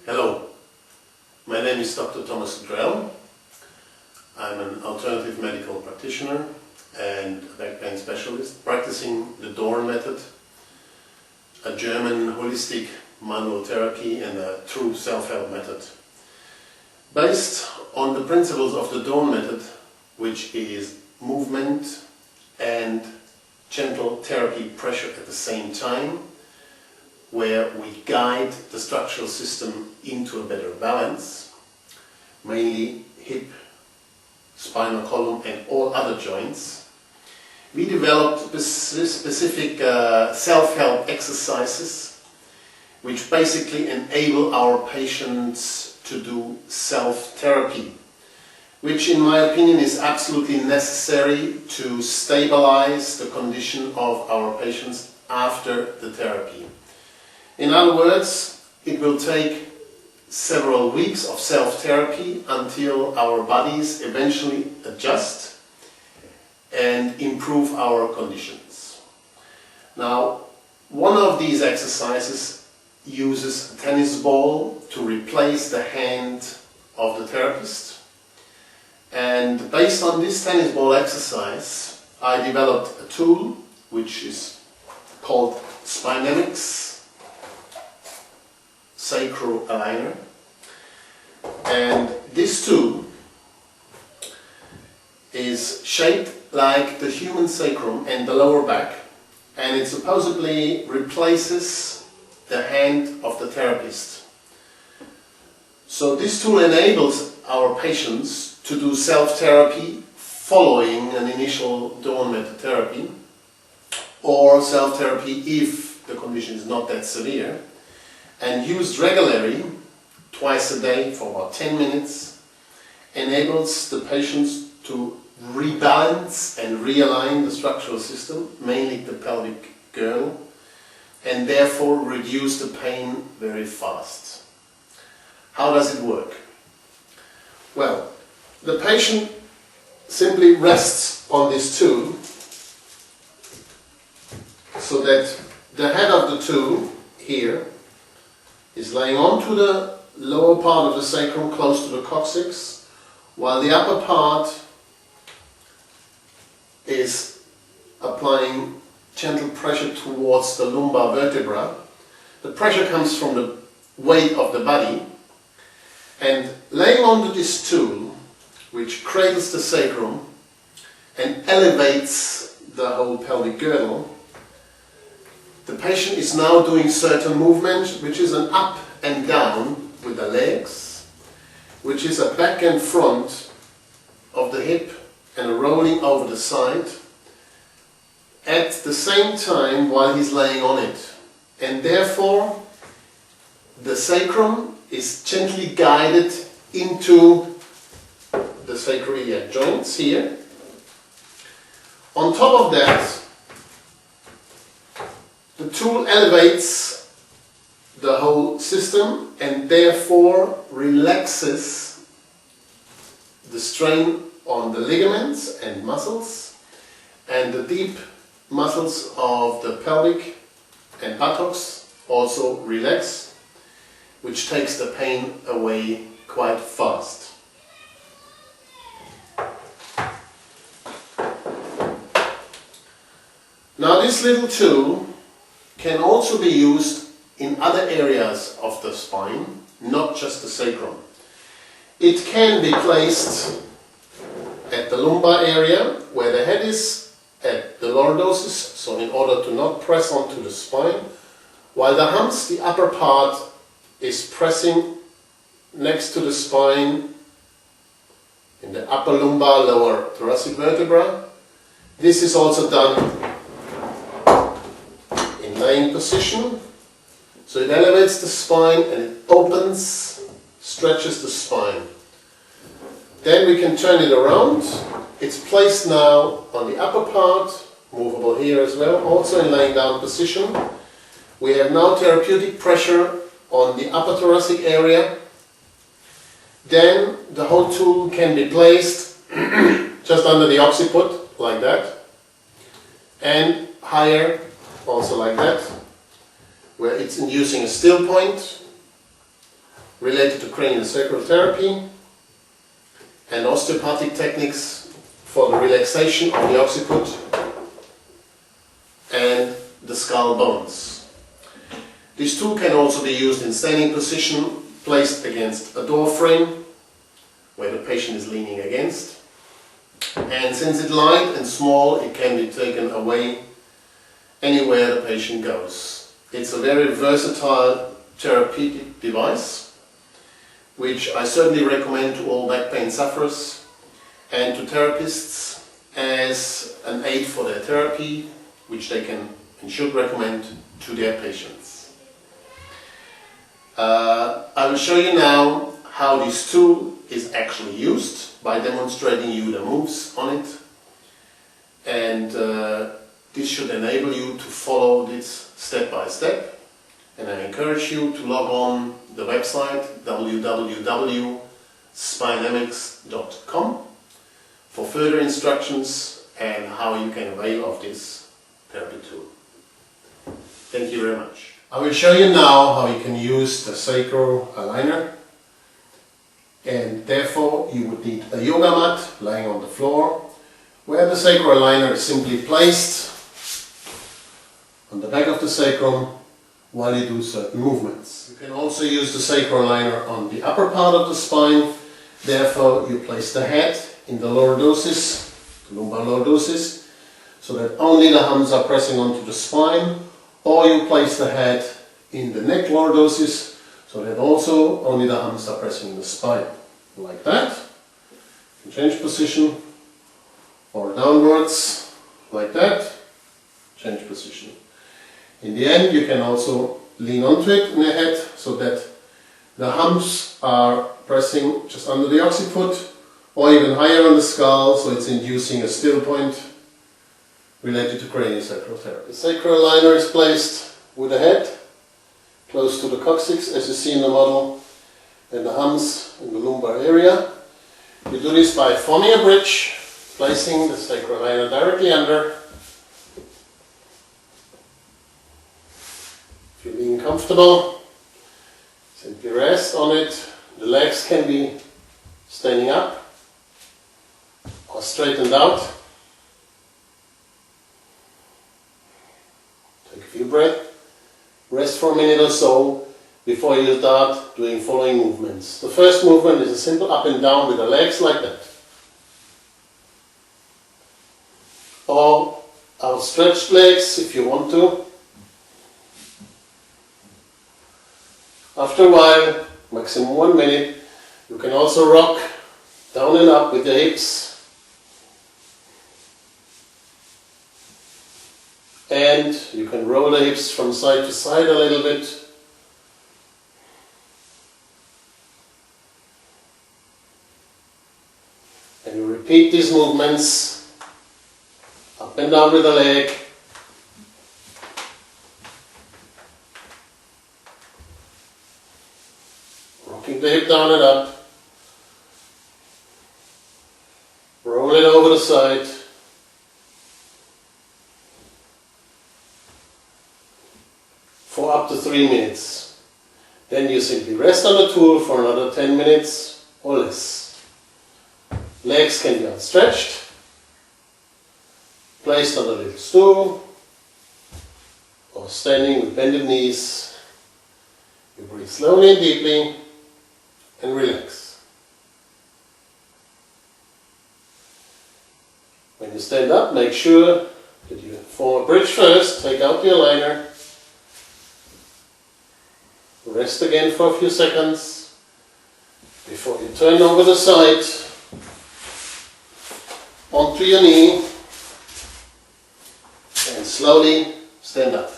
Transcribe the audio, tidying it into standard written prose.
Hello, my name is Dr. Thomas Zudrell. I'm an alternative medical practitioner and a back pain specialist practicing the Dorn Method, a German holistic manual therapy and a true self-help method. Based on the principles of the Dorn Method, which is movement and gentle therapy pressure at the same time, where we guide the structural system into a better balance, mainly hip, spinal column and all other joints. We developed specific self-help exercises which basically enable our patients to do self-therapy, which in my opinion is absolutely necessary to stabilize the condition of our patients after the therapy. In other words, it will take several weeks of self-therapy until our bodies eventually adjust and improve our conditions. Now, one of these exercises uses a tennis ball to replace the hand of the therapist. And based on this tennis ball exercise, I developed a tool which is called Spynamics Sacro Aligner, and this tool is shaped like the human sacrum and the lower back, and it supposedly replaces the hand of the therapist. So this tool enables our patients to do self-therapy following an initial Dorn Method therapy, or self-therapy if the condition is not that severe, and used regularly, twice a day for about 10 minutes, enables the patients to rebalance and realign the structural system, mainly the pelvic girdle, and therefore reduce the pain very fast. How does it work? Well, the patient simply rests on this tool so that the head of the tool here is laying onto the lower part of the sacrum close to the coccyx, while the upper part is applying gentle pressure towards the lumbar vertebra. The pressure comes from the weight of the body, and laying onto this tool, which cradles the sacrum and elevates the whole pelvic girdle, the patient is now doing certain movements, which is an up and down with the legs, which is a back and front of the hip and a rolling over the side at the same time while he's laying on it. And therefore, the sacrum is gently guided into the sacroiliac joints here. On top of that, the tool elevates the whole system and therefore relaxes the strain on the ligaments and muscles, and the deep muscles of the pelvic and buttocks also relax, which takes the pain away quite fast. Now this little tool can also be used in other areas of the spine, not just the sacrum. It can be placed at the lumbar area where the head is at the lordosis, so in order to not press onto the spine, while the humps, the upper part, is pressing next to the spine in the upper lumbar, lower thoracic vertebra. This is also done laying position, so it elevates the spine and it opens, stretches the spine. Then we can turn it around. It's placed now on the upper part, movable here as well, also in laying down position. We have now therapeutic pressure on the upper thoracic area. Then the whole tool can be placed just under the occiput, like that, and higher, also like that, where it's inducing a still point, related to craniosacral therapy and osteopathic techniques for the relaxation of the occiput and the skull bones. This tool can also be used in standing position, placed against a door frame where the patient is leaning against. And since it's light and small, it can be taken away anywhere the patient goes. It's a very versatile therapeutic device, which I certainly recommend to all back pain sufferers and to therapists as an aid for their therapy, which they can and should recommend to their patients. I will show you now how this tool is actually used by demonstrating you the moves on it, and this should enable you to follow this step by step. And I encourage you to log on the website www.spynamics.com for further instructions and how you can avail of this therapy tool. Thank you very much. I will show you now how you can use the Sacro Aligner, and therefore you would need a yoga mat lying on the floor where the Sacro Aligner is simply placed on the back of the sacrum while you do certain movements. You can also use the Sacro Aligner on the upper part of the spine, therefore you place the head in the lordosis, the lumbar lordosis, so that only the hums are pressing onto the spine, or you place the head in the neck lordosis, so that also only the hums are pressing in the spine. Like that. You can change position, or downwards, like that, change position. In the end, you can also lean onto it in the head so that the hums are pressing just under the occiput or even higher on the skull, so it's inducing a still point related to craniosacral therapy. The Sacro Aligner is placed with the head close to the coccyx, as you see in the model, and the hums in the lumbar area. You do this by forming a bridge, placing the Sacro Aligner directly under. If you're being comfortable, simply rest on it. The legs can be standing up or straightened out. Take a few breaths. Rest for a minute or so before you start doing following movements. The first movement is a simple up and down with the legs like that. Or outstretched legs if you want to. After a while, maximum 1 minute, you can also rock down and up with the hips. And you can roll the hips from side to side a little bit. And you repeat these movements, up and down with the leg. Rocking the hip down and up. Roll it over the side. For up to 3 minutes. Then you simply rest on the tool for another 10 minutes or less. Legs can be outstretched, placed on a little stool, or standing with bended knees. You breathe slowly and deeply and relax. When you stand up, make sure that you form a bridge first, take out the aligner. Rest again for a few seconds before you turn over the side onto your knee and slowly stand up.